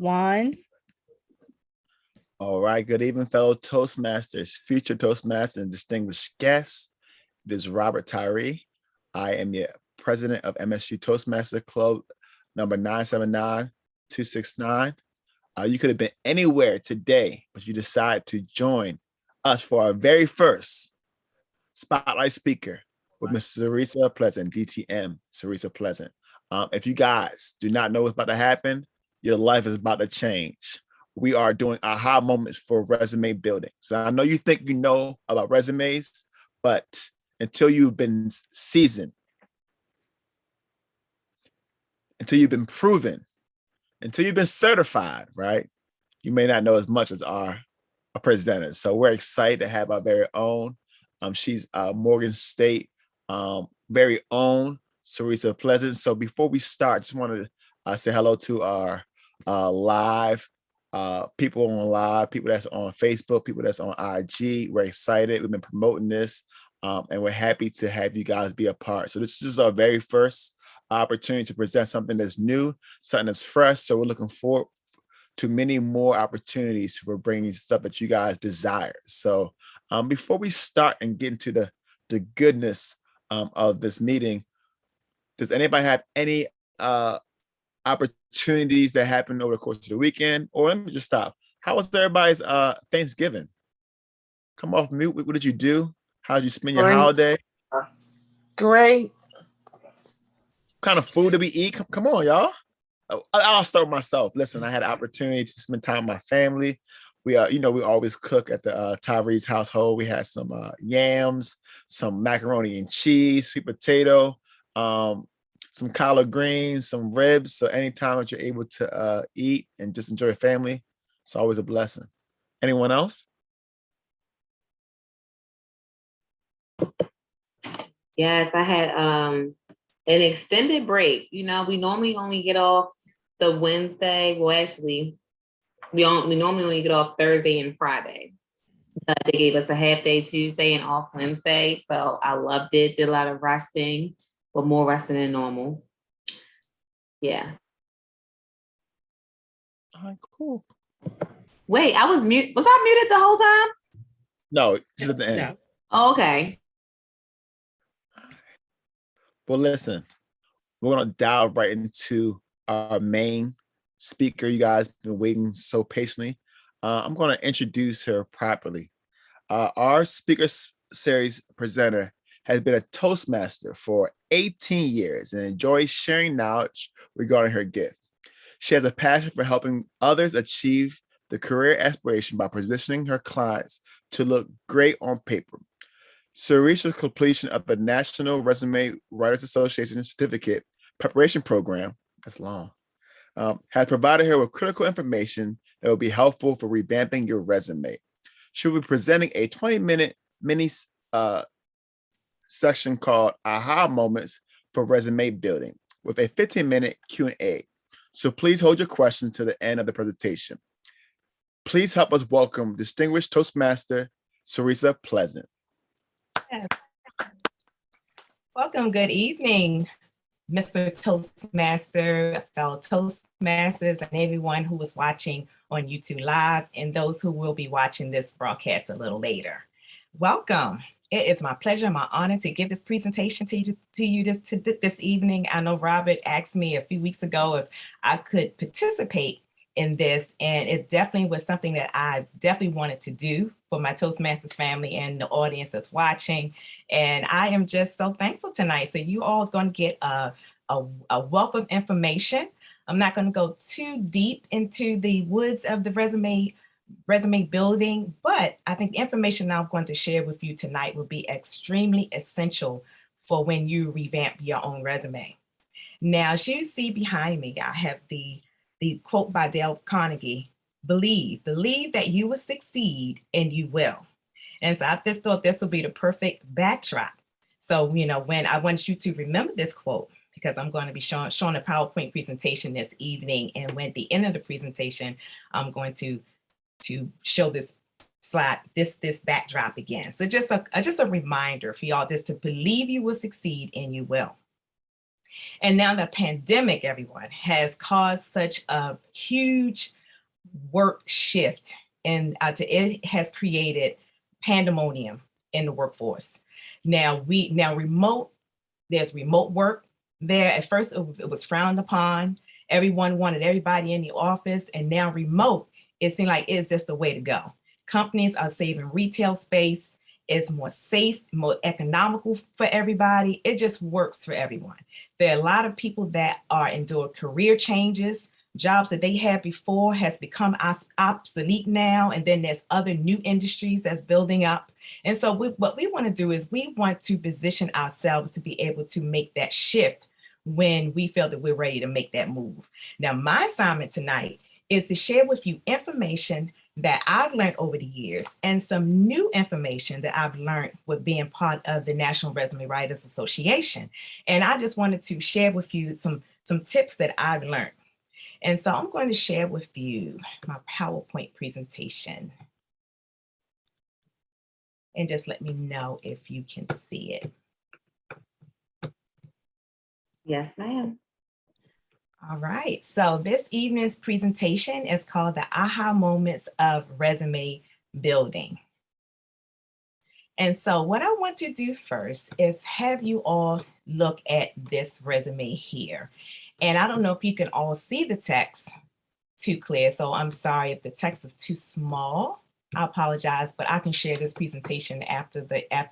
One. All right. Good evening, fellow Toastmasters, future Toastmasters, and distinguished guests. It is Robert Tyree. I am your president of MSU Toastmaster Club number 979-269. You could have been anywhere today, but you decided to join us for our very first spotlight speaker with Ms. Sarisa Pleasant, DTM, Sarisa Pleasant. If you guys do not know what's about to happen, your life is about to change. We are doing aha moments for resume building. So I know you think you know about resumes, but until you've been seasoned, until you've been proven, until you've been certified, right? You may not know as much as our presenters. So we're excited to have our very own. She's Morgan State very own Sarisa Pleasant. So before we start, just wanted to say hello to our live people on live, people that's on Facebook, people that's on IG. We're excited. We've been promoting this, and we're happy to have you guys be a part. So this is our very first opportunity to present something that's new, something that's fresh. So we're looking forward to many more opportunities for bringing stuff that you guys desire. So before we start and get into the goodness of this meeting, does anybody have any opportunities that happened over the course of the weekend? Or let me just stop. How was everybody's Thanksgiving? Come off mute. What did you do? How did you spend your holiday? Great. What kind of food did we eat? Come on, y'all. I'll start with myself. Listen, I had an opportunity to spend time with my family. We we always cook at the Tyree's household. We had some yams, some macaroni and cheese, sweet potato, some collard greens, some ribs. So anytime that you're able to eat and just enjoy your family, it's always a blessing. Anyone else? Yes, I had an extended break. You know, we normally only get off the Wednesday. Well, actually, we normally only get off Thursday and Friday. They gave us a half day Tuesday and off Wednesday. So I loved it. Did a lot of resting, but more resting than normal. Yeah. All right, cool. Wait, I was mute. Was I muted the whole time? No, just at the end. No. Oh, okay. Well, listen, we're going to dive right into our main speaker. You guys have been waiting so patiently. I'm going to introduce her properly. Our speaker series presenter has been a Toastmaster for 18 years and enjoys sharing knowledge regarding her gift. She has a passion for helping others achieve the career aspiration by positioning her clients to look great on paper. Sarisa's completion of the National Resume Writers Association Certificate Preparation Program, that's long, has provided her with critical information that will be helpful for revamping your resume. She'll be presenting a 20-minute mini section called Aha Moments for Resume Building with a 15-minute Q&A. So please hold your questions to the end of the presentation. Please help us welcome distinguished Toastmaster Sarisa Pleasant. Yes. Welcome, good evening, Mr. Toastmaster, fellow Toastmasters, and everyone who is watching on YouTube Live and those who will be watching this broadcast a little later. Welcome. It is my pleasure, my honor to give this presentation to you this evening. I know Robert asked me a few weeks ago if I could participate in this, and it definitely was something that I definitely wanted to do for my Toastmasters family and the audience that's watching. And I am just so thankful tonight. So you all are going to get a wealth of information. I'm not going to go too deep into the woods of the resume building, but I think the information I'm going to share with you tonight will be extremely essential for when you revamp your own resume. Now, as you see behind me, I have the quote by Dale Carnegie: believe that you will succeed and you will. And so I just thought this would be the perfect backdrop. So, when I want you to remember this quote, because I'm going to be showing a PowerPoint presentation this evening. And when at the end of the presentation, I'm going to show this slide, this backdrop again. So just a reminder for y'all, just to believe you will succeed and you will. And now the pandemic, everyone, has caused such a huge work shift, and it has created pandemonium in the workforce. Now there's remote work there. At first it was frowned upon. Everyone wanted everybody in the office, and now remote, it seemed like it's just the way to go. Companies are saving retail space. It's more safe, more economical for everybody. It just works for everyone. There are a lot of people that are enduring career changes. Jobs that they had before has become obsolete now. And then there's other new industries that's building up. And so what we want to do is we want to position ourselves to be able to make that shift when we feel that we're ready to make that move. Now, my assignment tonight is to share with you information that I've learned over the years and some new information that I've learned with being part of the National Resume Writers Association. And I just wanted to share with you some tips that I've learned. And so I'm going to share with you my PowerPoint presentation. And just let me know if you can see it. Yes, ma'am. All right, so this evening's presentation is called the Aha Moments of Resume Building. And so what I want to do first is have you all look at this resume here. And I don't know if you can all see the text too clear, so I'm sorry if the text is too small. I apologize, but I can share this presentation after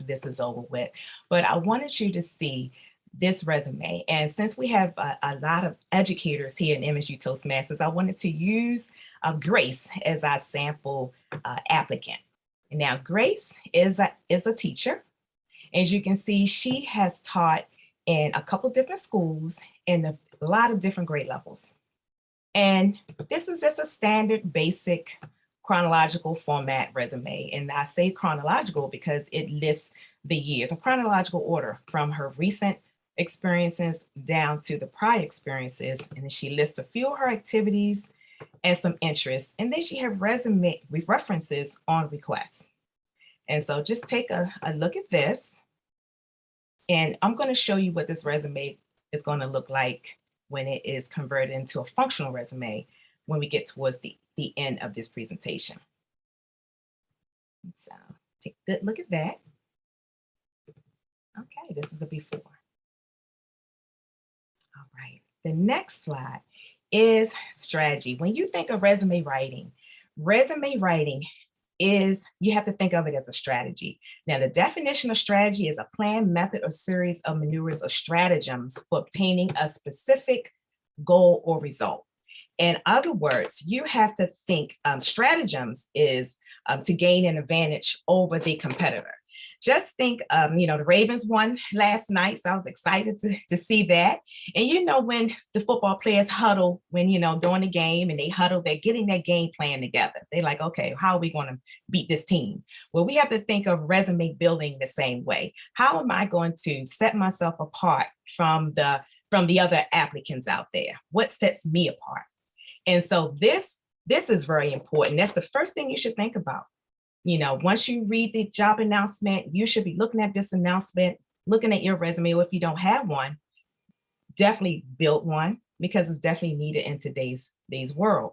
this is over with. But I wanted you to see this resume. And since we have a lot of educators here in MSU Toastmasters, I wanted to use Grace as our sample applicant. Now, Grace is a teacher. As you can see, she has taught in a couple different schools in a lot of different grade levels. And this is just a standard basic chronological format resume. And I say chronological because it lists the years in chronological order from her recent experiences down to the prior experiences. And then she lists a few of her activities and some interests. And then she has resume references on request. And so just take a look at this. And I'm going to show you what this resume is going to look like when it is converted into a functional resume when we get towards the end of this presentation. So take a good look at that. Okay, this is the before. All right, the next slide is strategy. When you think of resume writing is, you have to think of it as a strategy. Now, the definition of strategy is a plan, method, or series of maneuvers or stratagems for obtaining a specific goal or result. In other words, you have to think stratagems is to gain an advantage over the competitor. Just think, the Ravens won last night, so I was excited to see that. And when the football players huddle, when, during the game and they huddle, they're getting their game plan together. They're like, okay, how are we going to beat this team? Well, we have to think of resume building the same way. How am I going to set myself apart from the other applicants out there? What sets me apart? And so this is very important. That's the first thing you should think about. Once you read the job announcement, you should be looking at this announcement, looking at your resume, or if you don't have one, definitely build one because it's definitely needed in today's world.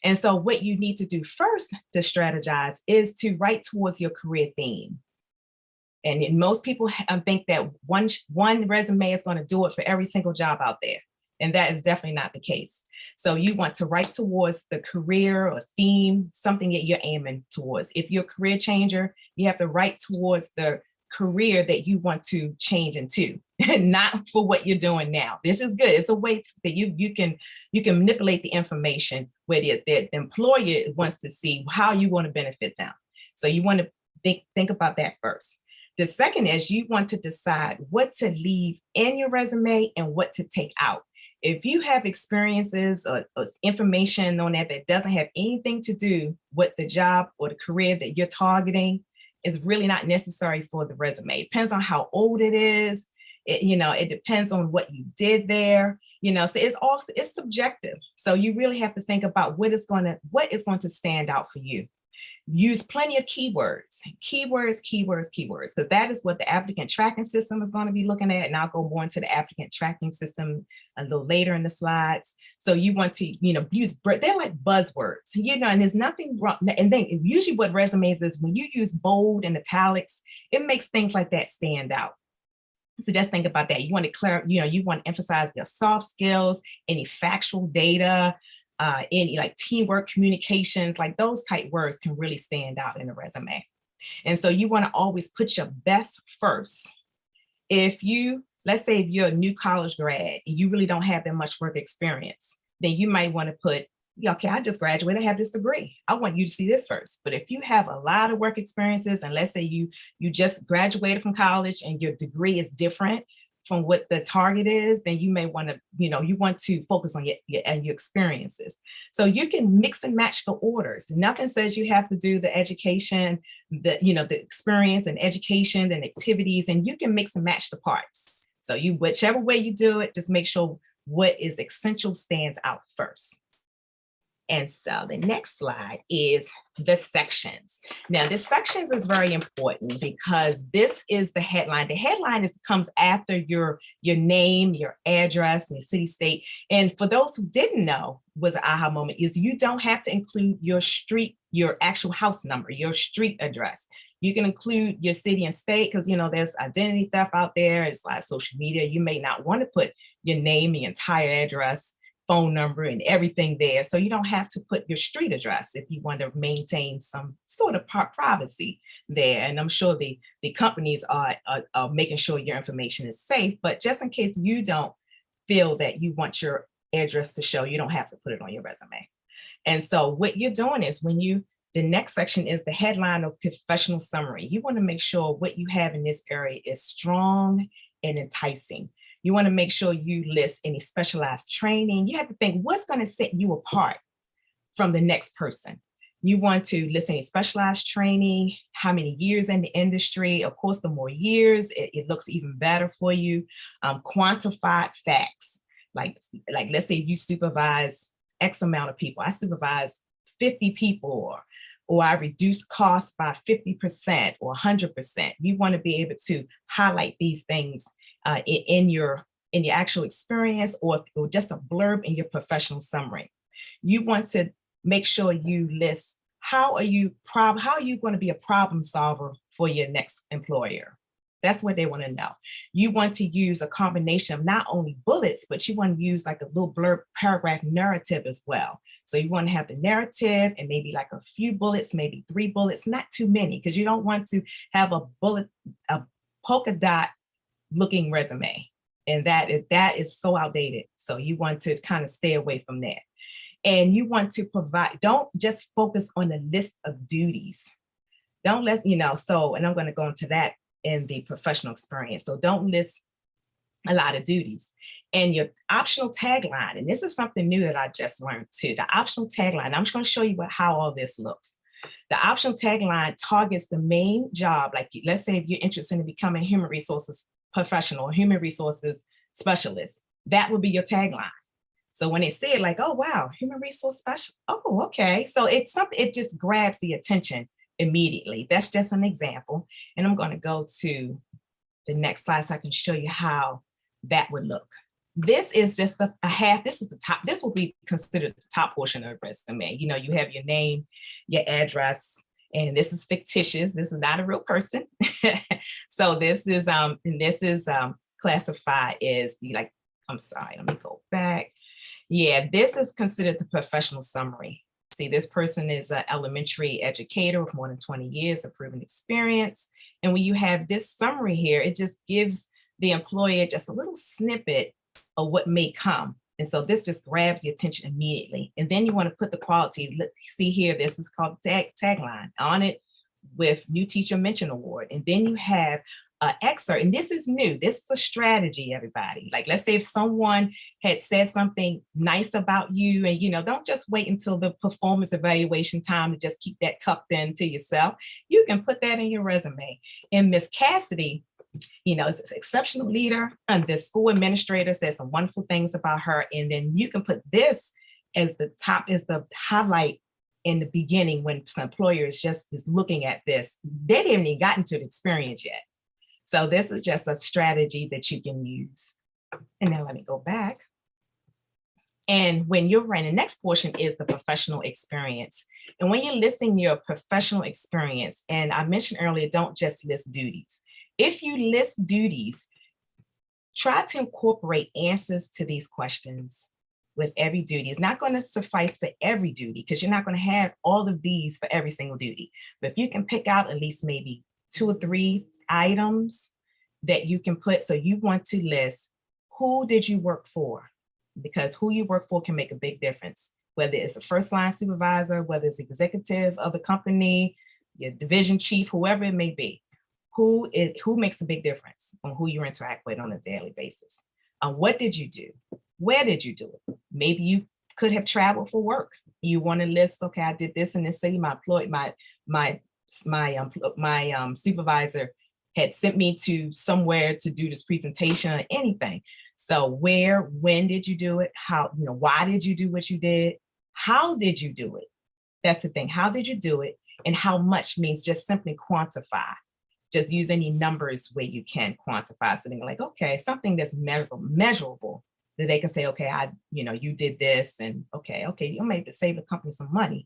And so what you need to do first to strategize is to write towards your career theme. And most people think that one resume is going to do it for every single job out there. And that is definitely not the case. So you want to write towards the career or theme, something that you're aiming towards. If you're a career changer, you have to write towards the career that you want to change into, not for what you're doing now. This is good. It's a way that you can manipulate the information where the employer wants to see how you want to benefit them. So you want to think about that first. The second is you want to decide what to leave in your resume and what to take out. If you have experiences or information on that doesn't have anything to do with the job or the career that you're targeting, it's really not necessary for the resume. It depends on how old it is. It depends on what you did there. So it's subjective. So you really have to think about what is going to stand out for you. Use plenty of keywords, because that is what the applicant tracking system is going to be looking at. And I'll go more into the applicant tracking system a little later in the slides. So you want to, use, they're like buzzwords, and there's nothing wrong. And then usually what resumes is when you use bold and italics, it makes things like that stand out. So just think about that. You want to you want to emphasize your soft skills, any factual data, any like teamwork, communications, like those type words can really stand out in a resume. And so you want to always put your best first. Let's say if you're a new college grad and you really don't have that much work experience, then you might want to put, okay, I just graduated, I have this degree. I want you to see this first. But if you have a lot of work experiences, and let's say you just graduated from college and your degree is different from what the target is, then you may want to, you want to focus on your experiences. So you can mix and match the orders. Nothing says you have to do the education, the experience and education and activities, and you can mix and match the parts. So whichever way you do it, just make sure what is essential stands out first. And so the next slide is the sections. Now, the sections is very important because this is the headline. The headline comes after your name, your address, and your city, state. And for those who didn't know, was an aha moment, is you don't have to include your street, your actual house number, your street address. You can include your city and state because, there's identity theft out there. It's like social media. You may not want to put your name, the entire address, phone number, and everything there. So you don't have to put your street address if you want to maintain some sort of privacy there. And I'm sure the companies are making sure your information is safe, but just in case you don't feel that you want your address to show, you don't have to put it on your resume. And so what you're doing is the next section is the headline of professional summary. You want to make sure what you have in this area is strong and enticing. You want to make sure you list any specialized training. You have to think what's going to set you apart from the next person. You want to list any specialized training, how many years in the industry. Of course, the more years, it looks even better for you. Quantified facts, like let's say you supervise X amount of people. I supervise 50 people, or I reduce costs by 50% or 100%. You want to be able to highlight these things in your actual experience, or just a blurb in your professional summary. You want to make sure you list how are you going to be a problem solver for your next employer. That's what they want to know. You want to use a combination of not only bullets, but you want to use like a little blurb paragraph narrative as well. So you want to have the narrative and maybe like a few bullets, maybe 3 bullets, not too many, because you don't want to have a polka dot looking resume. And that is so outdated. So you want to kind of stay away from that. And you want to don't just focus on the list of duties. Don't let, and I'm going to go into that in the professional experience. So don't list a lot of duties. And your optional tagline, and this is something new that I just learned too, the optional tagline, I'm just going to show you how all this looks. The optional tagline targets the main job. Like let's say if you're interested in becoming a human resources professional or human resources specialist, that would be your tagline. So when they say it like, oh, wow, human resource specialist, oh, okay. So it's something, it just grabs the attention immediately. That's just an example. And I'm going to go to the next slide so I can show you how that would look. This is just a half, this is the top, this will be considered the top portion of the resume. You have your name, your address, and this is fictitious. This is not a real person. So this is classified as I'm sorry, let me go back. Yeah, this is considered the professional summary. See, this person is an elementary educator with more than 20 years of proven experience. And when you have this summary here, it just gives the employer just a little snippet of what may come. And so this just grabs the attention immediately. And then you want to put the quality, look, see here, this is called tagline on it with New Teacher Mention Award. And then you have an excerpt, and this is new. This is a strategy, everybody. Like, let's say if someone had said something nice about you and, don't just wait until the performance evaluation time to just keep that tucked into yourself. You can put that in your resume. And Miss Cassidy, is an exceptional leader, and the school administrator said some wonderful things about her. And then you can put this as the top, as the highlight in the beginning, when some employer is looking at this, they haven't even gotten to the experience yet. So this is just a strategy that you can use. And now let me go back. And when you're running, the next portion is the professional experience. And when you're listing your professional experience, and I mentioned earlier, don't just list duties. If you list duties, try to incorporate answers to these questions with every duty. It's not going to suffice for every duty because you're not going to have all of these for every single duty. But if you can pick out at least maybe 2 or 3 items that you can put, so you want to list, who did you work for? Because who you work for can make a big difference, whether it's a first line supervisor, whether it's executive of the company, your division chief, whoever it may be. Who makes a big difference on who you interact with on a daily basis. What did you do? Where did you do it? Maybe you could have traveled for work. You want to list, okay, I did this in this city. My supervisor had sent me to somewhere to do this presentation or anything. So where, when did you do it? How, why did you do what you did? How did you do it? That's the thing. How did you do it? And how much means just simply quantify. Just use any numbers where you can quantify. So they're like, okay, something that's measurable that they can say, okay, you did this, and okay, you may save the company some money.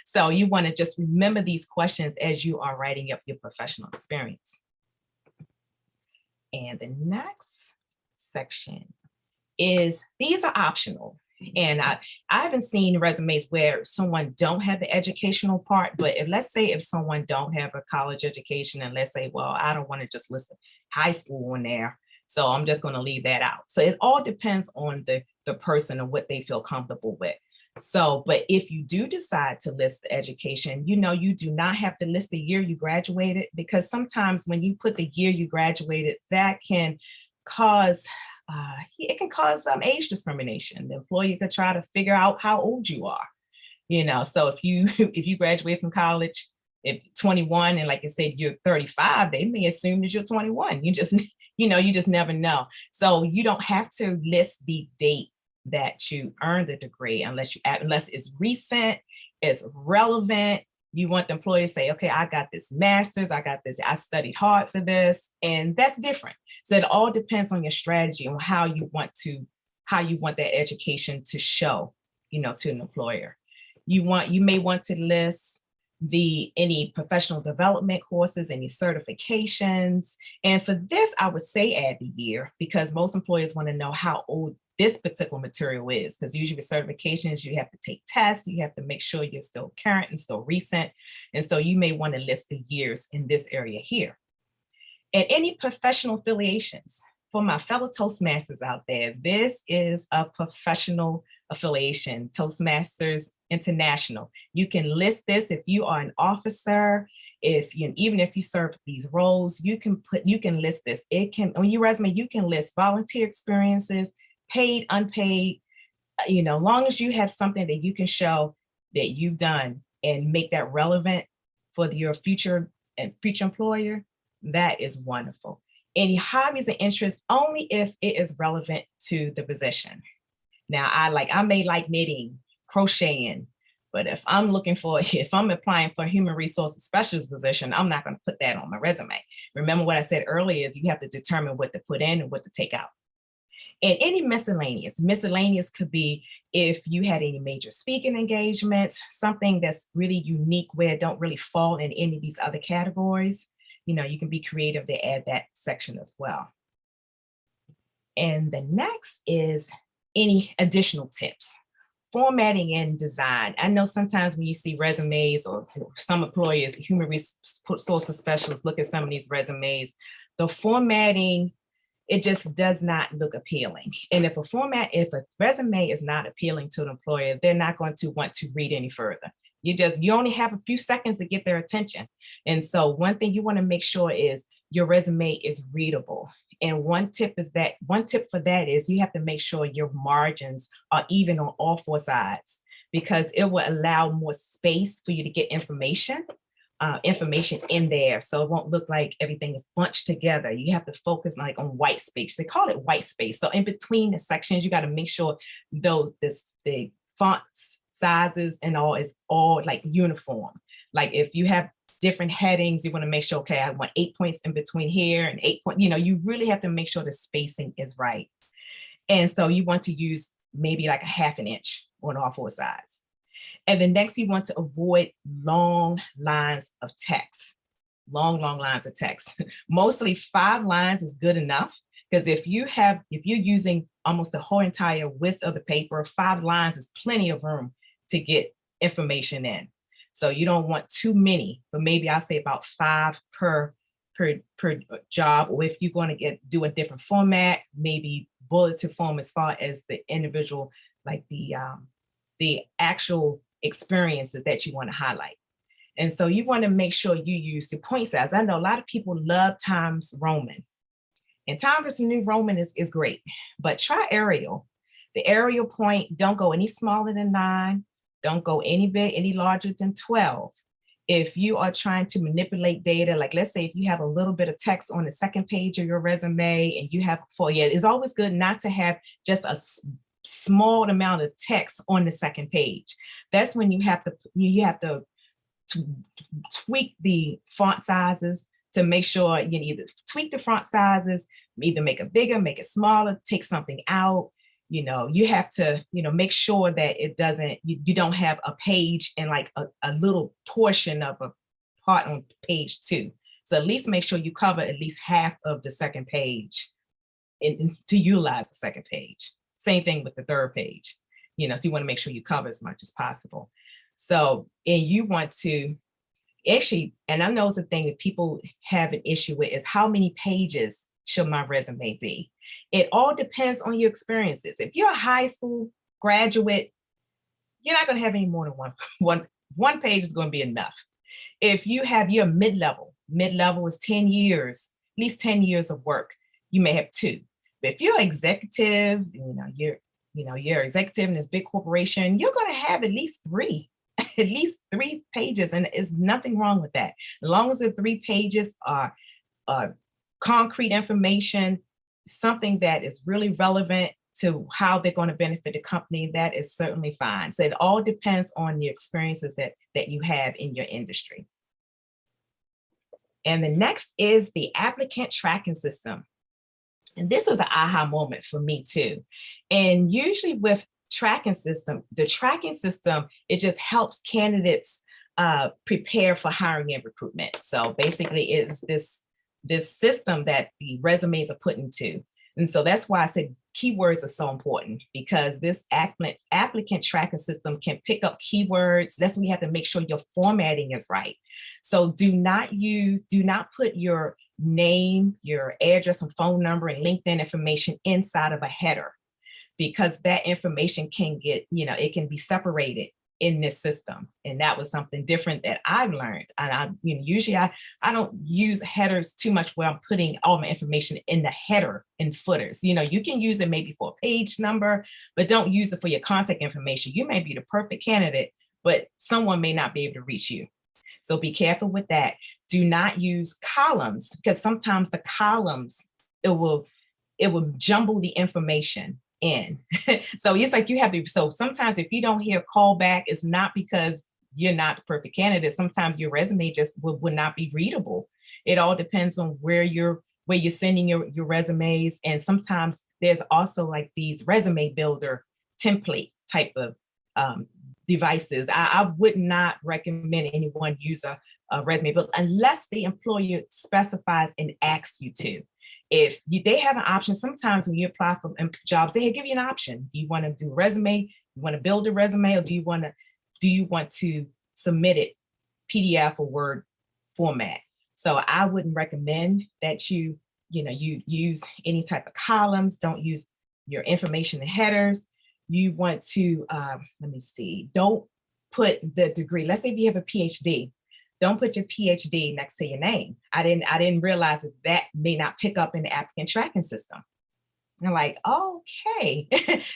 So you want to just remember these questions as you are writing up your professional experience. And the next section is, these are optional. And I haven't seen resumes where someone don't have the educational part, but let's say if someone don't have a college education, and let's say, well, I don't want to just list high school in there, so I'm just going to leave that out. So it all depends on the person and what they feel comfortable with. So, but if you do decide to list the education, you do not have to list the year you graduated, because sometimes when you put the year you graduated, that can cause age discrimination. The employer could try to figure out how old you are. So if you graduate from college, if 21, and like I said, you're 35, they may assume that you're 21. You just never know. So you don't have to list the date that you earned the degree unless it's recent, it's relevant. You want the employer to say, okay, I got this master's, I studied hard for this, and that's different. So it all depends on your strategy and how you want that education to show, to an employer. You may want to list any professional development courses, any certifications. And for this, I would say add the year, because most employers want to know how old this particular material is, because usually with certifications, you have to take tests, you have to make sure you're still current and still recent. And so you may want to list the years in this area here. And any professional affiliations. For my fellow Toastmasters out there, this is a professional affiliation, Toastmasters International. You can list this if you are an officer, even if you serve these roles, you can list this. On your resume, you can list volunteer experiences, paid, unpaid, long as you have something that you can show that you've done and make that relevant for your future employer, that is wonderful. Any hobbies and interests, only if it is relevant to the position. Now, I may like knitting, crocheting, but if I'm applying for a human resources specialist position, I'm not going to put that on my resume. Remember what I said earlier is you have to determine what to put in and what to take out. And any miscellaneous could be if you had any major speaking engagements, something that's really unique where it don't really fall in any of these other categories. You can be creative to add that section as well. And the next is any additional tips. Formatting and design. I know sometimes when you see resumes, or some employers, human resources specialists look at some of these resumes, the formatting, it just does not look appealing. And if a resume is not appealing to an employer, they're not going to want to read any further. You only have a few seconds to get their attention. And so one thing you want to make sure is your resume is readable. And one tip for that is you have to make sure your margins are even on all 4 sides, because it will allow more space for you to get information in there. So it won't look like everything is bunched together. You have to focus on white space. They call it white space. So in between the sections, you got to make sure the font sizes and all is all like uniform. Like if you have different headings, you want to make sure, okay, I want 8 points in between here and 8 points, you really have to make sure the spacing is right. And so you want to use maybe like a 1/2 inch on all 4 sides. And then next you want to avoid long lines of text, long lines of text. Mostly 5 lines is good enough, because if you're using almost the whole entire width of the paper, 5 lines is plenty of room to get information in. So you don't want too many, but maybe I'll say about 5 per job. Or if you're going to do a different format, maybe bulleted form as far as the individual, like the actual experiences that you want to highlight. And so you want to make sure you use the point size. I know a lot of people love Times Roman, and Times New Roman is great, but try Arial. The Arial point, don't go any smaller than 9. Don't go any larger than 12. If you are trying to manipulate data, like let's say if you have a little bit of text on the second page of your resume and you have it's always good not to have just a small amount of text on the second page. That's when you have to tweak the font sizes to make sure you either tweak the font sizes, either make it bigger, make it smaller, take something out. You have to, make sure that it doesn't, you don't have a page and like a little portion of a part on page 2. So at least make sure you cover at least half of the second page to utilize the second page. Same thing with the third page, so you want to make sure you cover as much as possible. So, and you want to actually, and I know it's a thing that people have an issue with, is how many pages should my resume be? It all depends on your experiences. If you're a high school graduate, you're not going to have any more than one page is going to be enough. If you're mid-level is 10 years, at least 10 years of work, you may have 2. But if you're executive, you're executive in this big corporation, you're going to have at least 3. At least 3 pages, and there's nothing wrong with that. As long as the 3 pages are concrete information, something that is really relevant to how they're going to benefit the company, that is certainly fine. So it all depends on the experiences that you have in your industry. And the next is the applicant tracking system. And this was an aha moment for me too. And usually with the tracking system, it just helps candidates prepare for hiring and recruitment. So basically it's this system that the resumes are put into. And so that's why I said keywords are so important, because this applicant tracking system can pick up keywords. That's when you have to make sure your formatting is right. So do not put your name, your address and phone number and LinkedIn information inside of a header, because that information can get, it can be separated in this system. And that was something different that I've learned. And usually I don't use headers too much where I'm putting all my information in the header and footers. You can use it maybe for a page number, but don't use it for your contact information. You may be the perfect candidate, but someone may not be able to reach you. So be careful with that. Do not use columns, because sometimes the columns, it will jumble the information in. So it's like so sometimes if you don't hear call back, it's not because you're not the perfect candidate. Sometimes your resume just would not be readable. It all depends on where you're sending your resumes. And sometimes there's also like these resume builder template type of devices. I would not recommend anyone use a resume builder unless the employer specifies and asks you to. If they have an option, sometimes when you apply for jobs, they give you an option. Do you want to do a resume? You want to build a resume, or do you want to submit it PDF or Word format? So I wouldn't recommend that you use any type of columns. Don't use your information in headers. You want to, don't put the degree. Let's say if you have a PhD, don't put your PhD next to your name. I didn't realize that may not pick up in the applicant tracking system. And I'm like, okay.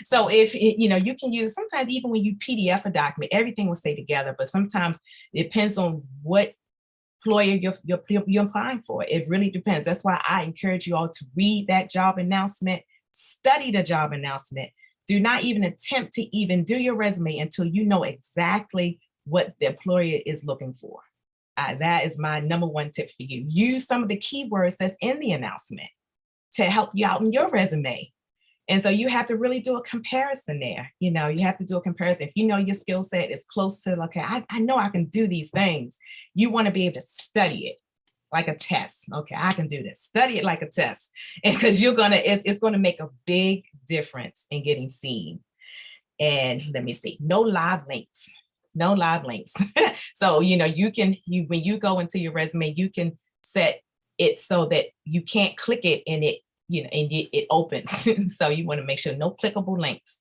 So if, you can use, sometimes even when you PDF a document, everything will stay together, but sometimes it depends on what employer you're applying for. It really depends. That's why I encourage you all to read that job announcement, study the job announcement, Do not even attempt to even do your resume until you know exactly what the employer is looking for. That is my number one tip for you. Use some of the keywords that's in the announcement to help you out in your resume. And so you have to really do a comparison there. You know, you have to do a comparison. If you know your skill set is close to, okay, I know I can do these things. You want to be able to study it like a test. Okay, I can do this. Study it like a test. And because it's gonna make a big difference in getting seen. And let me see, no live links. No live links. So, you know, when you go into your resume, you can set it so that you can't click it and it opens. So you want to make sure no clickable links.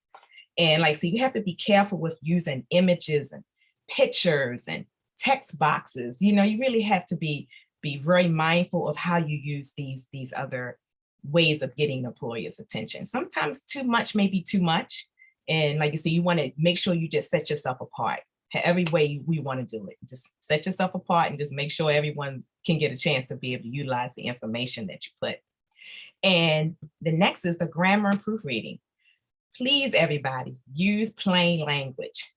And so you have to be careful with using images and pictures and text boxes. You know, you really have to be very mindful of how you use these other ways of getting employers' attention. Sometimes too much may be too much. And like you say, you want to make sure you just set yourself apart. Every way we want to do it, just set yourself apart and just make sure everyone can get a chance to be able to utilize the information that you put. And the next is the grammar and proofreading. Please, everybody, use plain language.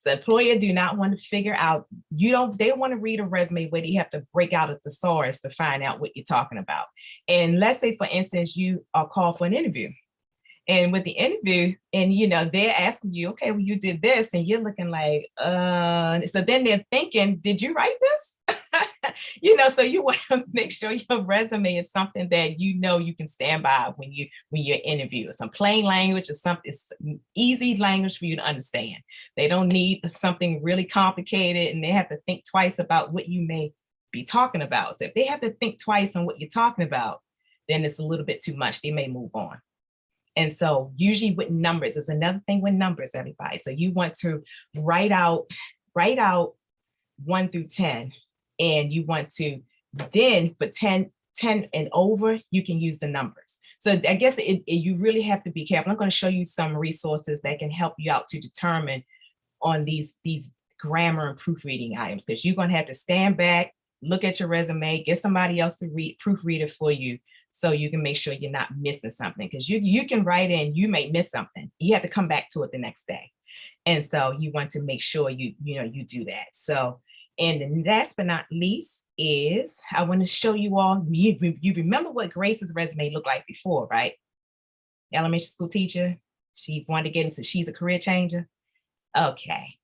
The employer do not want to figure out, they don't want to read a resume where you have to break out a thesaurus to find out what you're talking about. And let's say, for instance, you are called for an interview. And with the interview, and they're asking you, okay, well, you did this, and you're looking like, so then they're thinking, did you write this? So you want to make sure your resume is something that you can stand by when you're interviewing. Some plain language or something, it's easy language for you to understand. They don't need something really complicated, and they have to think twice about what you may be talking about. So if they have to think twice on what you're talking about, then it's a little bit too much. They may move on. And so usually with numbers, it's another thing with numbers, everybody. So you want to write out 1 through 10, and you want to then for 10 and over, you can use the numbers. So I guess you really have to be careful. I'm going to show you some resources that can help you out to determine on these grammar and proofreading items, because you're going to have to stand back, look at your resume, get somebody else to proofread it for you, so you can make sure you're not missing something, because you can write in, you may miss something. You have to come back to it the next day. And so you want to make sure you do that. So, and the last but not least is, I want to show you all, you remember what Grace's resume looked like before, right? Elementary school teacher, she wanted to get into, she's a career changer. Okay,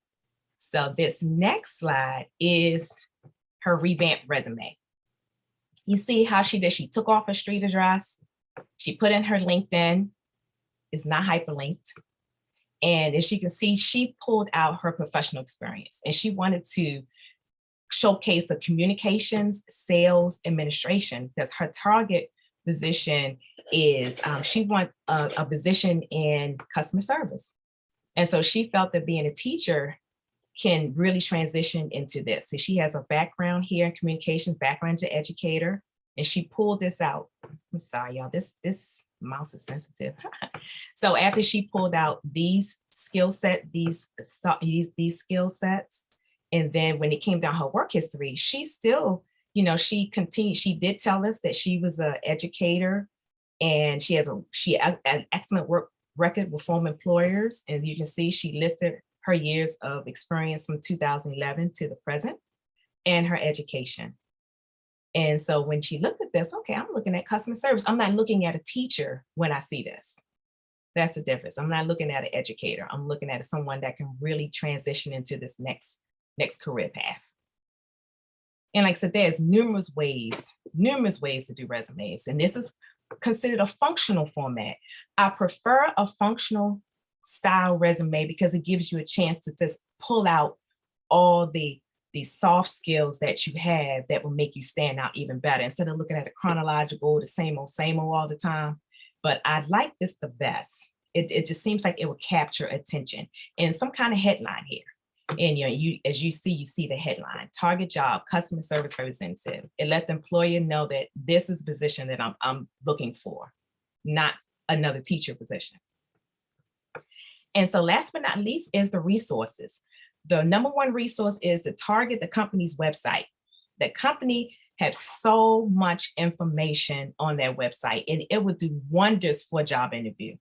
so this next slide is her revamped resume. You see how she took off her street address, she put in her LinkedIn, it's not hyperlinked. And as you can see, she pulled out her professional experience, and she wanted to showcase the communications, sales, administration, because her target position is, she wants a position in customer service. And so she felt that being a teacher can really transition into this. So she has a background here in communications, background to educator, and she pulled this out. I'm sorry, y'all, this mouse is sensitive. So after she pulled out these skill sets, and then when it came down her work history, she still, she continued, she did tell us that she was an educator, and she had an excellent work record with former employers. And you can see she listed her years of experience from 2011 to the present, and her education. And so when she looked at this, okay, I'm looking at customer service. I'm not looking at a teacher when I see this. That's the difference. I'm not looking at an educator. I'm looking at someone that can really transition into this next career path. And like I said, there's numerous ways to do resumes. And this is considered a functional format. I prefer a functional style resume because it gives you a chance to just pull out all the soft skills that you have that will make you stand out even better, instead of looking at a chronological, the same old all the time. But I like this the best. It just seems like it will capture attention, and some kind of headline here. And as you see the headline: target job, customer service representative. It let the employer know that this is the position that I'm looking for, not another teacher position. And so last but not least is the resources. The number one resource is to target the company's website. The company has so much information on their website, and it would do wonders for a job interview.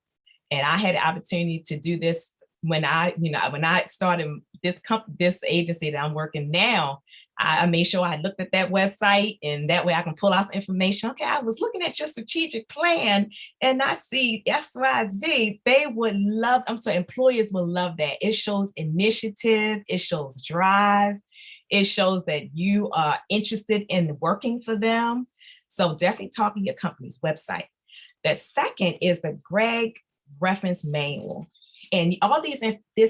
And I had the opportunity to do this when I started this agency that I'm working now. I made sure I looked at that website, and that way I can pull out some information. Okay, I was looking at your strategic plan and I see XYZ. They would love, I'm sorry, employers will love that. It shows initiative, it shows drive, it shows that you are interested in working for them. So definitely talking your company's website. The second is the Greg Reference Manual. And all this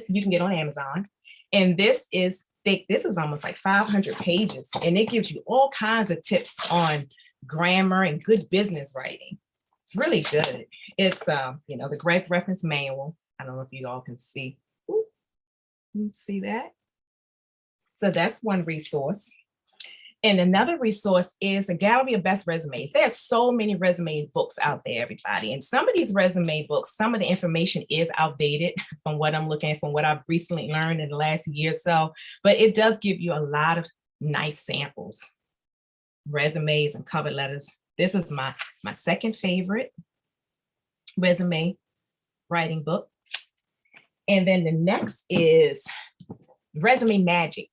you can get on Amazon. And this is thick. This is almost like 500 pages. And it gives you all kinds of tips on grammar and good business writing. It's really good. It's, the Greg Reference Manual. I don't know if you all can see. Ooh, you can see that. So that's one resource. And another resource is the Gallery of Best Resumes. There's so many resume books out there, everybody. And some of these resume books, some of the information is outdated from what I'm looking at, from what I've recently learned in the last year or so, but it does give you a lot of nice samples, resumes and cover letters. This is my second favorite resume writing book. And then the next is Resume Magic.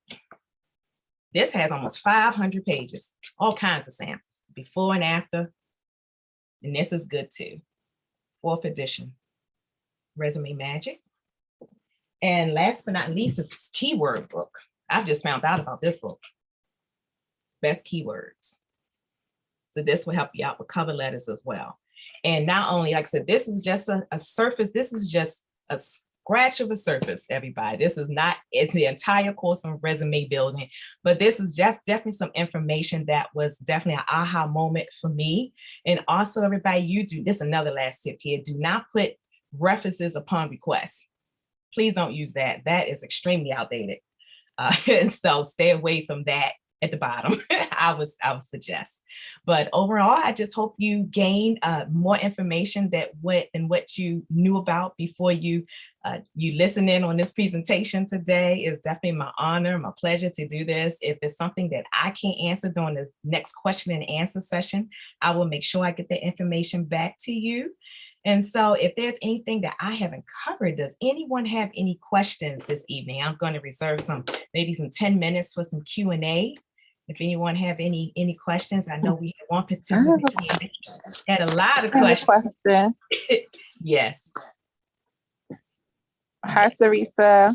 This has almost 500 pages, all kinds of samples, before and after. And this is good too. 4th edition, Resume Magic. And last but not least is this keyword book. I've just found out about this book. Best Keywords. So this will help you out with cover letters as well. And not only, like I said, this is just a surface. This is just a scratch of a surface, everybody. This is not it's the entire course on resume building, but this is definitely some information that was definitely an aha moment for me. And also, everybody, this is another last tip here. Do not put references upon request. Please don't use that. That is extremely outdated. And so stay away from that at the bottom. I would suggest. But overall, I just hope you gain more information than what you knew about before you listen in on this presentation today. It's definitely my honor, my pleasure to do this. If there's something that I can't answer during the next question and answer session, I will make sure I get the information back to you. And so if there's anything that I haven't covered, does anyone have any questions this evening? I'm going to reserve maybe some 10 minutes for some Q&A. If anyone have any questions, I know we have one participant had a lot of questions. Question. Yes. Hi, Sarisa.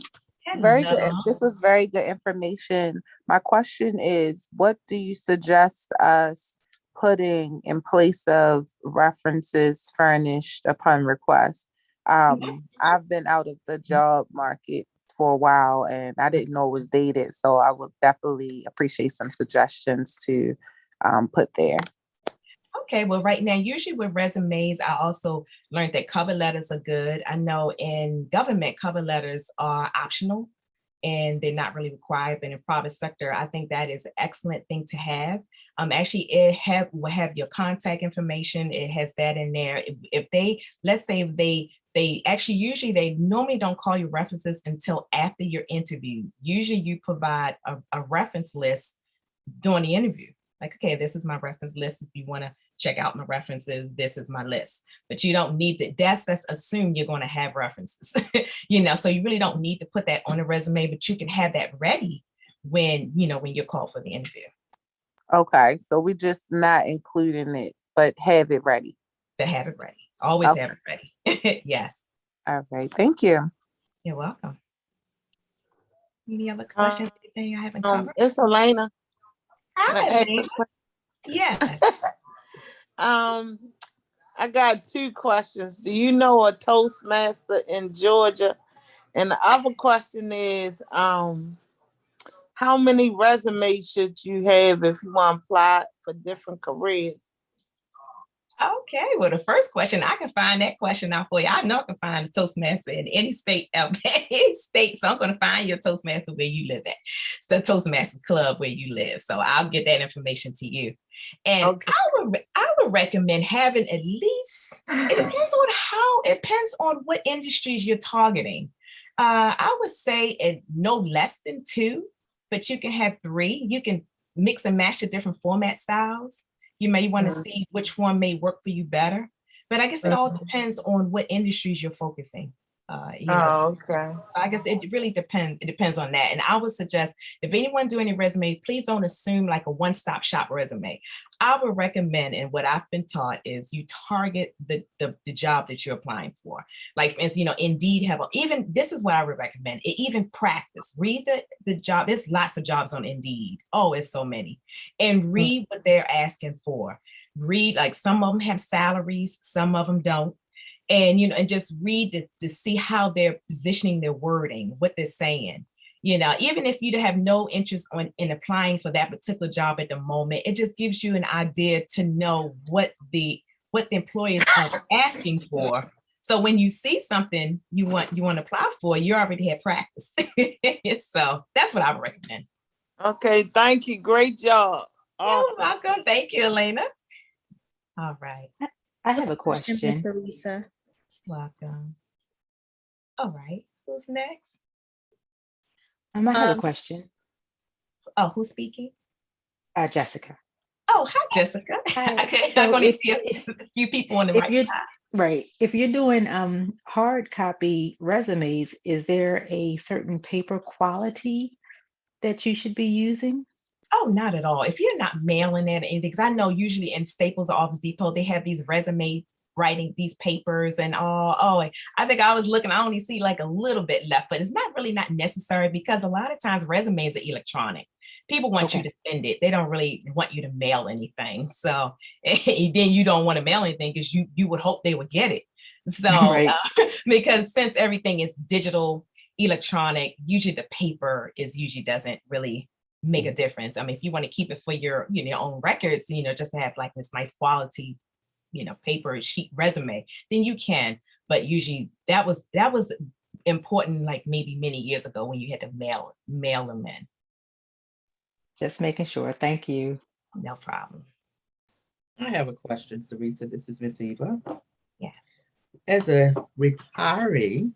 Very Hello. good. This was very good information. My question is, what do you suggest us putting in place of references furnished upon request? I've been out of the job market for a while and I didn't know it was dated. So I would definitely appreciate some suggestions to put there. Okay, well, right now, usually with resumes, I also learned that cover letters are good. I know in government, cover letters are optional and they're not really required, but in private sector, I think that is an excellent thing to have. Actually, will have your contact information. It has that in there. If they, let's say usually they normally don't call you references until after your interview. Usually you provide a reference list during the interview. Like, okay, this is my reference list. If you want to check out my references, this is my list. But you don't need that. Let's assume you're going to have references, so you really don't need to put that on a resume, but you can have that ready when you're called for the interview. Okay, so we're just not including it, but have it ready. To have it ready. Always have it ready. Yes. All right. Thank you. You're welcome. Any other questions? Anything I haven't covered? It's Elena. Hi, Elena. Yes. I got 2 questions. Do you know a Toastmaster in Georgia? And the other question is, how many resumes should you have if you want to apply for different careers? Okay, well, the first question, I can find that question out for you. I know I can find a Toastmaster in any state, so I'm going to find your Toastmaster where you live at. It's the Toastmasters Club where you live, so I'll get that information to you. And okay. I would recommend having at least, it depends on what industries you're targeting. I would say no less than 2, but you can have 3. You can mix and match the different format styles. You may want to see which one may work for you better. But I guess it all depends on what industries you're focusing. Oh, okay. I guess it really depends. It depends on that. And I would suggest if anyone doing a resume, please don't assume like a one-stop shop resume. I would recommend, and what I've been taught is you target the job that you're applying for. Like, as you know, Indeed even this is what I would recommend. Even practice, read the job. There's lots of jobs on Indeed. Oh, it's so many. And read what they're asking for. Read, like some of them have salaries, some of them don't. And, and just read to see how they're positioning their wording, what they're saying. Even if you have no interest in applying for that particular job at the moment, it just gives you an idea to know what the employers are asking for. So when you see something you want to apply for, you already had practice. So that's what I would recommend. Okay, thank you. Great job. Awesome. You're welcome. Thank you, Elena. All right. I have a question. Miss Arisa. Welcome. All right. Who's next? I have a question. Oh, who's speaking? Jessica. Oh, hi, Jessica. Hi. Okay, So I'm going to see a few people on the right side. Right. If you're doing hard copy resumes, is there a certain paper quality that you should be using? Oh, not at all. If you're not mailing it or anything, because I know usually in Staples or Office Depot, they have these resume writing these papers and all. Oh, I think I was looking, I only see like a little bit left, but it's not necessary because a lot of times resumes are electronic. People want you to send it. They don't really want you to mail anything. So then you don't want to mail anything because you would hope they would get it. So Right. Because since everything is digital, electronic, usually the paper doesn't really make a difference. I mean, if you want to keep it for your own records, just to have like this nice quality paper sheet resume, then you can. But usually that was important, like maybe many years ago when you had to mail them in. Just making sure. Thank you. No problem. I have a question, Sarisa. This is Miss Eva. Yes. As a retiree,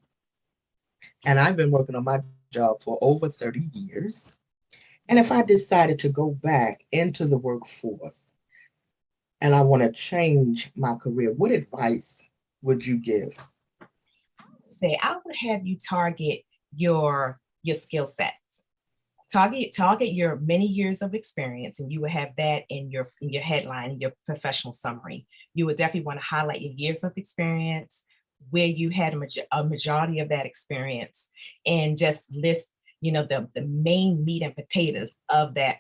and I've been working on my job for over 30 years, and if I decided to go back into the workforce and I want to change my career, what advice would you give? I would have you target your skill sets. Target your many years of experience, and you would have that in your headline, your professional summary. You would definitely want to highlight your years of experience, where you had a majority of that experience, and just list the main meat and potatoes of that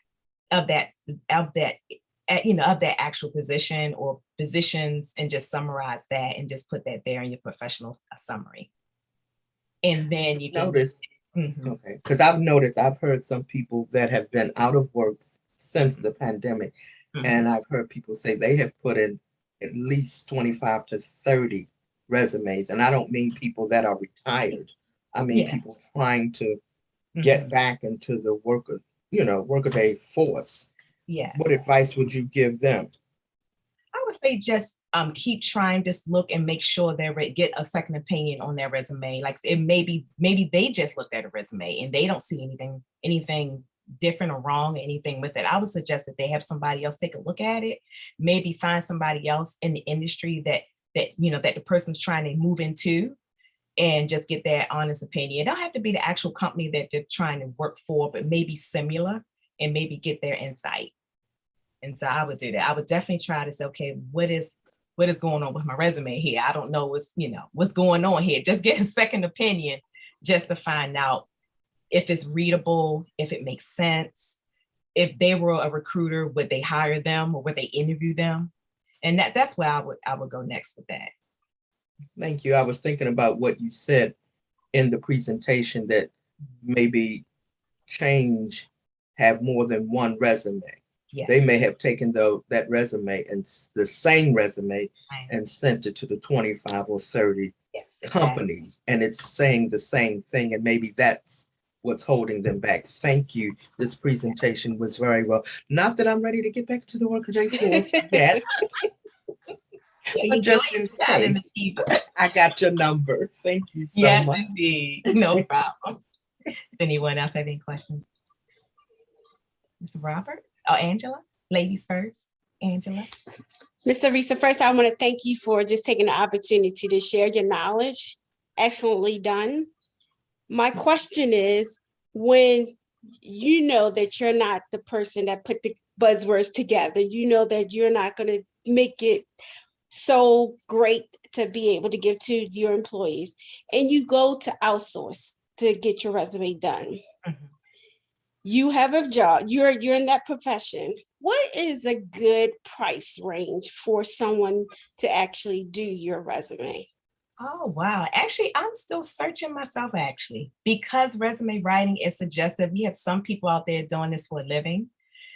actual position or positions, and just summarize that and just put that there in your professional summary. And then you can notice. Okay, because I've heard some people that have been out of work since the pandemic, and I've heard people say they have put in at least 25 to 30 resumes, and I don't mean people that are retired. I mean people trying to get back into the workaday force. Yes. What advice would you give them? I would say just keep trying, just look and make sure they get a second opinion on their resume. Like it maybe they just looked at a resume and they don't see anything different or wrong or anything with it. I would suggest that they have somebody else take a look at it, maybe find somebody else in the industry that the person's trying to move into, and just get their honest opinion. It don't have to be the actual company that they're trying to work for, but maybe similar, and maybe get their insight. And so I would do that. I would definitely try to say, okay, what is going on with my resume here? I don't know what's going on here. Just get a second opinion just to find out if it's readable, if it makes sense. If they were a recruiter, would they hire them or would they interview them? And that's where I would go next with that. Thank you. I was thinking about what you said in the presentation, that maybe have more than one resume. Yes. They may have taken that resume and the same resume and sent it to the 25 or 30 companies, and it's saying the same thing, and maybe that's what's holding them back. Thank you. This presentation was very well. Not that I'm ready to get back to the workaday force yet. But just in case, I got your number. Thank you so much. Yes, indeed. No problem. Does anyone else have any questions? Mr. Robert? Oh, Angela? Ladies first. Angela. Mr. Risa, first, I want to thank you for just taking the opportunity to share your knowledge. Excellently done. My question is, when you know that you're not the person that put the buzzwords together, you know that you're not going to make it so great to be able to give to your employees, and you go to outsource to get your resume done. Mm-hmm. You have a job, you're in that profession. What is a good price range for someone to actually do your resume? Oh, wow. Actually, I'm still searching myself, actually, because resume writing is suggestive. We have some people out there doing this for a living.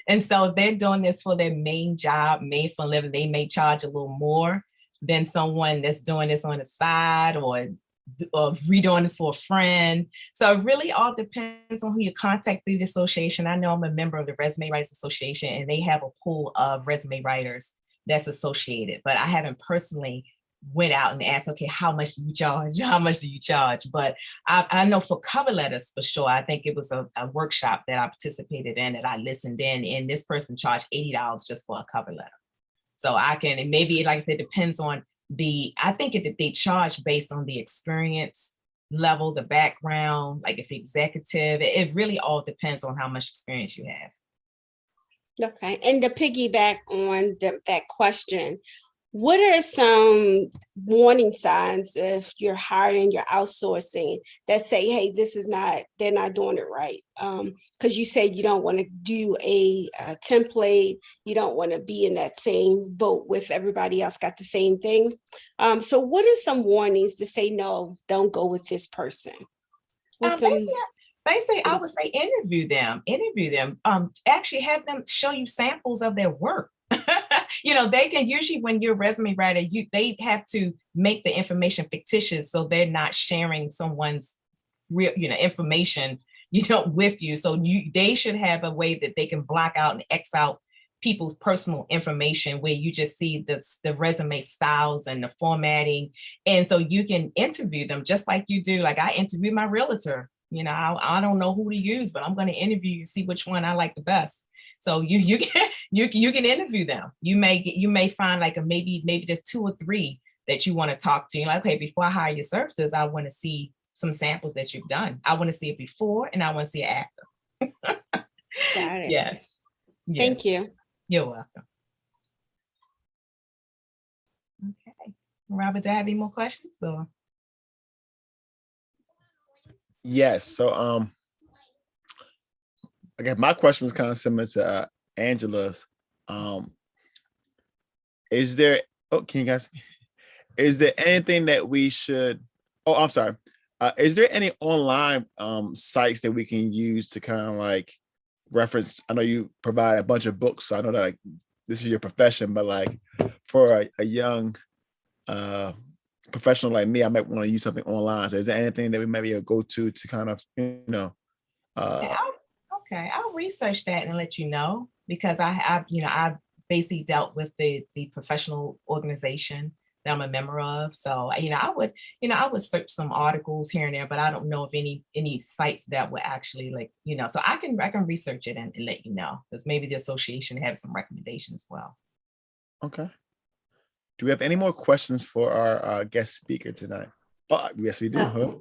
And so if they're doing this for their main job, made for a living, they may charge a little more than someone that's doing this on the side or redoing this for a friend. So it really all depends on who you contact through the association. I know I'm a member of the Resume Writers Association, and they have a pool of resume writers that's associated, but I haven't personally went out and asked, okay, how much do you charge? How much do you charge? But I know for cover letters, for sure, I think it was a workshop that I participated in that I listened in, and this person charged $80 just for a cover letter. So I can, and maybe like I said, depends on I think if they charge based on the experience level, the background, like if executive, it really all depends on how much experience you have. Okay, and to piggyback on that question, what are some warning signs if you're hiring, you're outsourcing, that say, hey, they're not doing it right? Because you say you don't want to do a template, you don't want to be in that same boat with everybody else got the same thing. So what are some warnings to say, no, don't go with this person? Basically, I would say interview them, actually have them show you samples of their work. They can usually, when you're a resume writer, they have to make the information fictitious, so they're not sharing someone's real, information, with you. So they should have a way that they can block out and X out people's personal information, where you just see the resume styles and the formatting, and so you can interview them just like you do. Like I interview my realtor. I don't know who to use, but I'm going to interview you, see which one I like the best. So you can interview them. You may find like maybe there's 2 or 3 that you want to talk to. You're like, okay, before I hire your services, I want to see some samples that you've done. I want to see it before and I want to see it after. Got it. Yes. Thank you. You're welcome. Okay. Robert, do I have any more questions? Or? Yes. So okay, my question was kind of similar to Angela's. Is there anything that we should, I'm sorry. Is there any online sites that we can use to kind of like reference? I know you provide a bunch of books, so I know that like this is your profession, but like for a young professional like me, I might want to use something online. So is there anything that we maybe go to kind of, Okay, I'll research that and let you know, because I basically dealt with the professional organization that I'm a member of. So I would search some articles here and there, but I don't know of any sites that would actually so I can research it and let you know, because maybe the association has some recommendations as well. Okay. Do we have any more questions for our guest speaker tonight? Oh, yes, we do. Huh?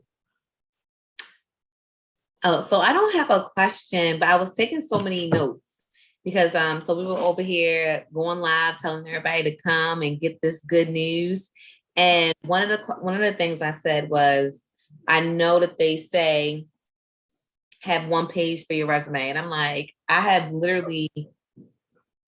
Oh, so I don't have a question, but I was taking so many notes because so we were over here going live, telling everybody to come and get this good news. And one of the things I said was, I know that they say have 1 page for your resume, and I'm like, I have literally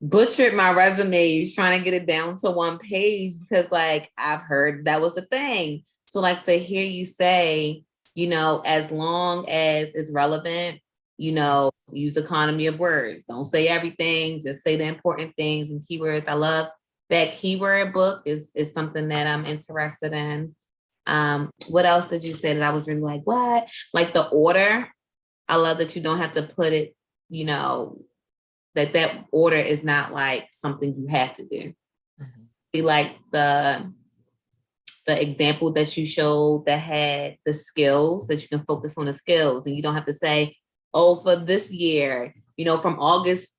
butchered my resumes trying to get it down to 1 page, because like I've heard that was the thing. So like to hear you say, as long as it's relevant, use economy of words. Don't say everything, just say the important things and keywords. I love that keyword book is something that I'm interested in. What else did you say that I was really like, what? Like the order. I love that you don't have to put it, that order is not like something you have to do. Mm-hmm. Be like the example that you showed that had the skills, that you can focus on the skills, and you don't have to say, oh, for this year, from August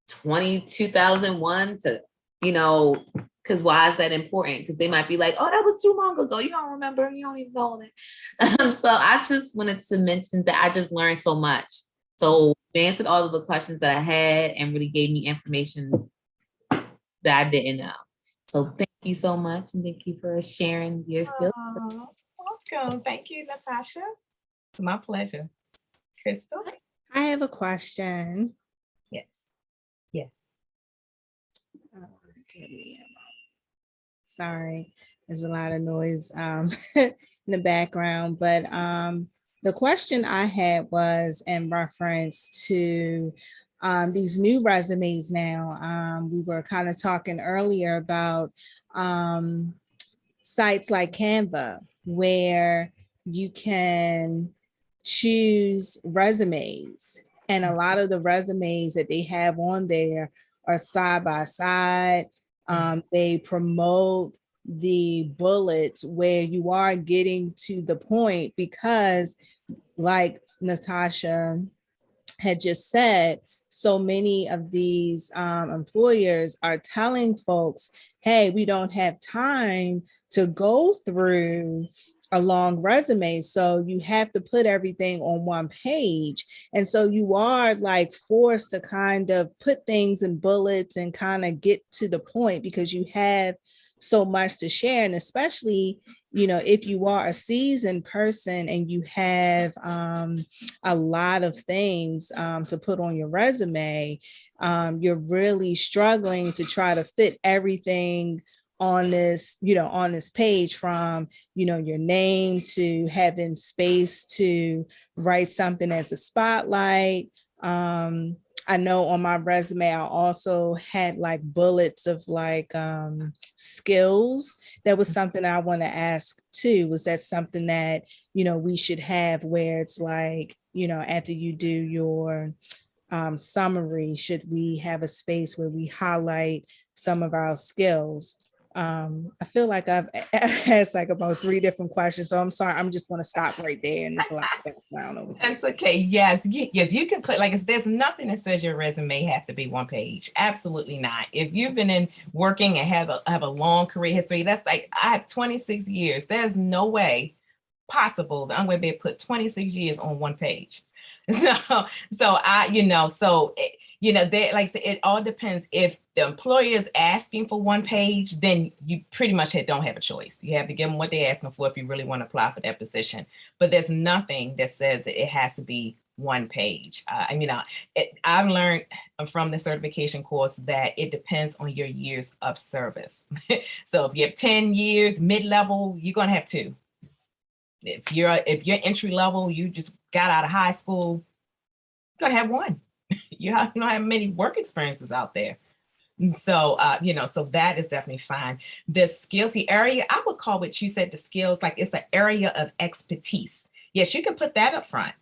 2001 to you know, because why is that important? Because they might be like, oh, that was too long ago. You don't remember. You don't even know that. So I just wanted to mention that I just learned so much. So you answered all of the questions that I had and really gave me information that I didn't know. So thank you so much. And thank you for sharing your skills. Welcome. Thank you, Natasha. It's my pleasure. Crystal? I have a question. Yes. Yes. Sorry, there's a lot of noise in the background, but the question I had was in reference to these new resumes now. We were kind of talking earlier about sites like Canva, where you can choose resumes. And a lot of the resumes that they have on there are side by side. They promote the bullets where you are getting to the point, because like Natasha had just said, so many of these employers are telling folks, hey, we don't have time to go through a long resume. So you have to put everything on one page. And so you are like forced to kind of put things in bullets and kind of get to the point, because you have so much to share. And especially, you know, if you are a seasoned person and you have a lot of things to put on your resume, you're really struggling to try to fit everything on this, you know, on this page, from, you know, your name to having space to write something as a spotlight. I know on my resume, I also had like bullets of like skills. That was something I want to ask too. Was that something that, you know, we should have, where it's like, you know, after you do your summary, should we have a space where we highlight some of our skills? I feel like I've asked like about 3 different questions, so I'm sorry. I'm just going to stop right there, and there's a lot of background over there. That's okay. Yes, yes, you can put, like, there's nothing that says your resume have to be one page. Absolutely not. If you've been in working and have a long career history, that's like, I have 26 years. There's no way possible that I'm going to be able to put 26 years on one page. So I, you know, so you know, they, like I said, it all depends. If the employer is asking for one page, then you pretty much don't have a choice. You have to give them what they're asking for if you really want to apply for that position. But there's nothing that says that it has to be one page. And, you know, I've learned from the certification course that it depends on your years of service. So if you have 10 years, mid-level, you're going to have 2. If you're entry level, you just got out of high school, you're going to have 1. You don't have many work experiences out there. And so, you know, so that is definitely fine. The skills, the area, I would call what you said, the skills, like it's the area of expertise. Yes, you can put that up front.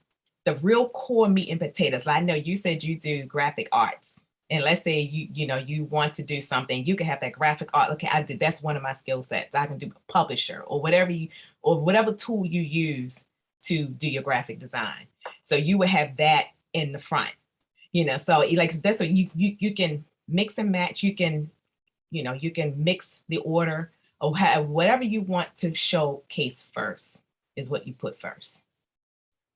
The real core meat and potatoes. I know you said you do graphic arts. And let's say you know, you want to do something, you can have that graphic art. Okay, that's one of my skill sets. I can do a publisher or whatever tool you use to do your graphic design. So you would have that in the front. You know, so like that's what you can mix and match. You can, you know, you can mix the order or have whatever you want to showcase first is what you put first.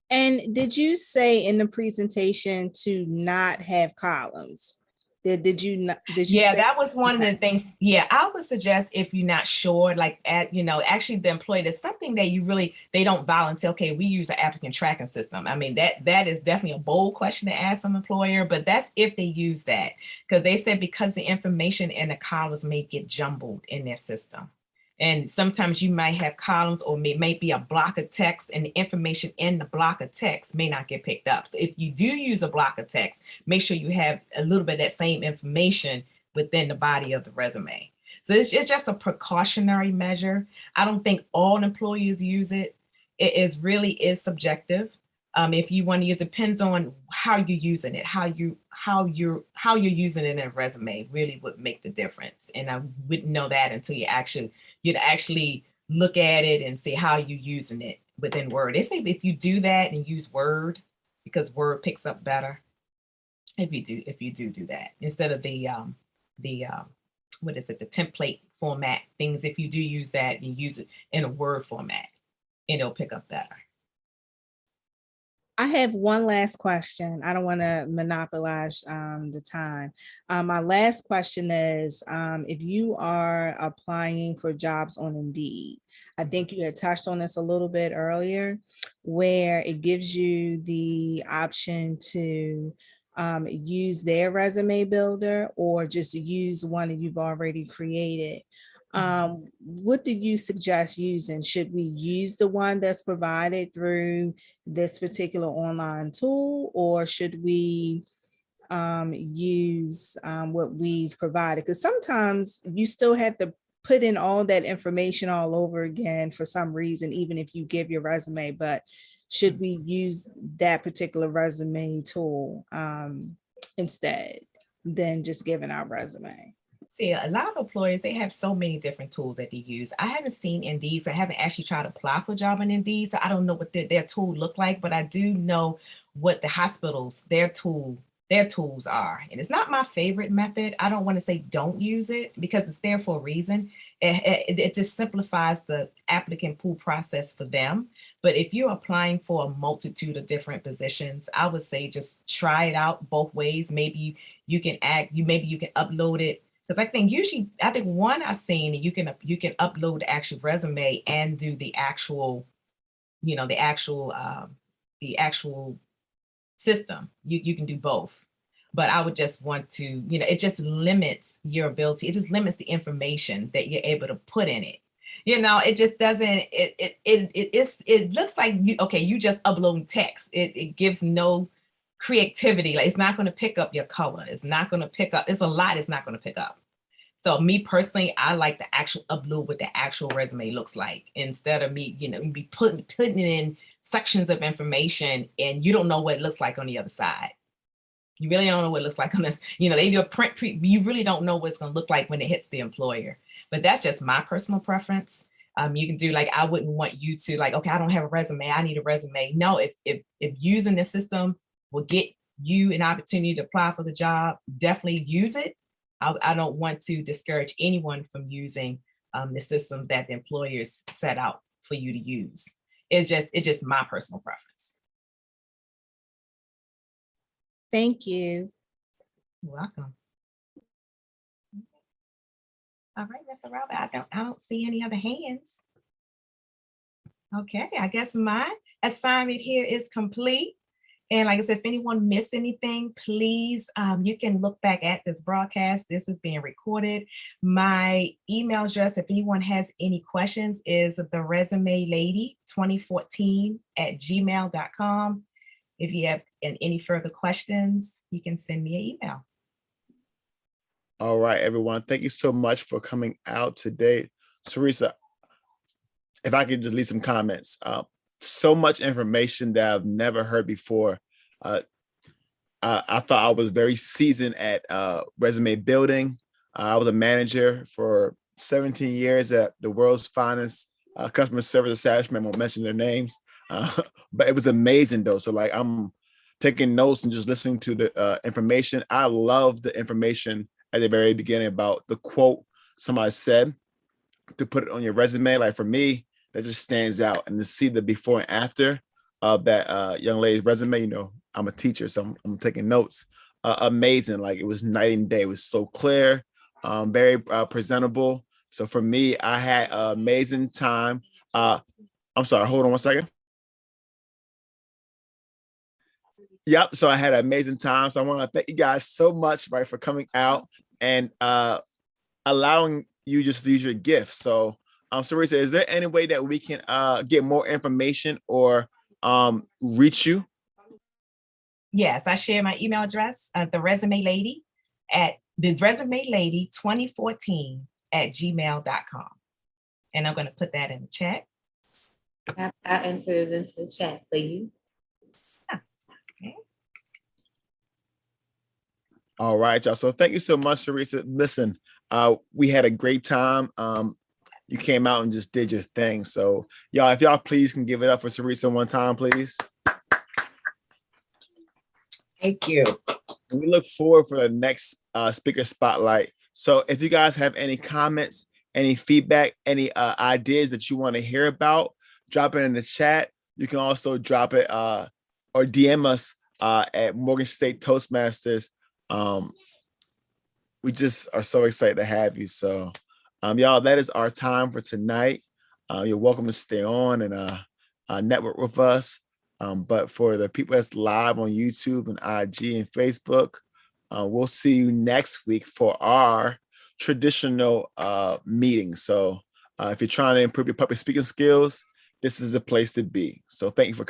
And did you say in the presentation to not have columns? Did you not? Yeah, that was one of the things. Yeah, I would suggest, if you're not sure, like you know, actually the employee, there's something that they don't volunteer. Okay, we use an applicant tracking system. I mean, that is definitely a bold question to ask some employer, but that's if they use that, because they said because the information in the columns may get jumbled in their system. And sometimes you might have columns or may be a block of text, and the information in the block of text may not get picked up. So if you do use a block of text, make sure you have a little bit of that same information within the body of the resume. So it's just a precautionary measure. I don't think all employers use it. It really is subjective. If you want to use, it depends on how you're using it, how you're using it in a resume really would make the difference. And I wouldn't know that until you'd actually look at it and see how you're using it within Word. They say if you do that and use Word, because Word picks up better. If you do that instead of the what is it, the template format things. If you do use that, you use it in a Word format and it'll pick up better. I have one last question. I don't want to monopolize the time. My last question is, if you are applying for jobs on Indeed, I think you had touched on this a little bit earlier, where it gives you the option to use their resume builder or just use one that you've already created. What do you suggest using? Should we use the one that's provided through this particular online tool, or should we use what we've provided? Because sometimes you still have to put in all that information all over again for some reason, even if you give your resume. But should we use that particular resume tool instead than just giving our resume? See, a lot of employers, they have so many different tools that they use. I haven't seen Indeed, so I haven't actually tried to apply for a job on Indeed, so I don't know what their tool look like, but I do know what the hospitals, their tools are. And it's not my favorite method. I don't want to say don't use it because it's there for a reason. It just simplifies the applicant pool process for them. But if you're applying for a multitude of different positions, I would say just try it out both ways. Maybe you can upload it. Because I think one I've seen, you can upload the actual resume and do the actual system. You can do both. But I would just want to, it just limits your ability. It just limits the information that you're able to put in it. It just doesn't, it looks like you just upload text. It gives no creativity. Like, it's not going to pick up your color. It's not going to pick up, it's a lot it's not going to pick up. So me personally, I like the actual upload what the actual resume looks like instead of me, be putting in sections of information and you don't know what it looks like on the other side. You really don't know what it looks like on this. They do a print, you really don't know what it's going to look like when it hits the employer. But that's just my personal preference. You can do like, I wouldn't want you to like, okay, I don't have a resume. I need a resume. No, if using the system will get you an opportunity to apply for the job, definitely use it. I don't want to discourage anyone from using the system that the employers set out for you to use. It's just my personal preference. Thank you. You're welcome. All right, Mr. Robert, I don't see any other hands. Okay, I guess my assignment here is complete. And like I said, if anyone missed anything, please, you can look back at this broadcast. This is being recorded. My email address, if anyone has any questions, is theresumelady2014@gmail.com. If you have any further questions, you can send me an email. All right, everyone. Thank you so much for coming out today. Teresa, if I could just leave some comments. So much information that I've never heard before. I thought I was very seasoned at resume building. I was a manager for 17 years at the world's finest customer service establishment. I won't mention their names, but it was amazing though. So like I'm taking notes and just listening to the information. I love the information at the very beginning about the quote somebody said to put it on your resume. Like for me, that just stands out, and to see the before and after of that young lady's resume. I'm a teacher, so I'm taking notes. Amazing. Like it was night and day. It was so clear, very presentable. So for me, I had an amazing time. I'm sorry, hold on one second. Yep. So I had an amazing time. So I want to thank you guys so much, right, for coming out and allowing you just to use your gift. So Sarisa, is there any way that we can get more information or reach you? Yes, I share my email address, theresumelady2014@gmail.com. And I'm going to put that in the chat. I entered it into the chat for you. Okay. All right, y'all. So thank you so much, Sarisa. Listen, we had a great time. You came out and just did your thing. So y'all, if y'all please can give it up for Sarisa one time, please. Thank you. We look forward for the next speaker spotlight. So if you guys have any comments, any feedback, any ideas that you want to hear about, drop it in the chat. You can also drop it or DM us at Morgan State Toastmasters. We just are so excited to have you. So y'all, that is our time for tonight. You're welcome to stay on and network with us. But for the people that's live on YouTube and IG and Facebook, we'll see you next week for our traditional meeting. So if you're trying to improve your public speaking skills, this is the place to be. So thank you for coming.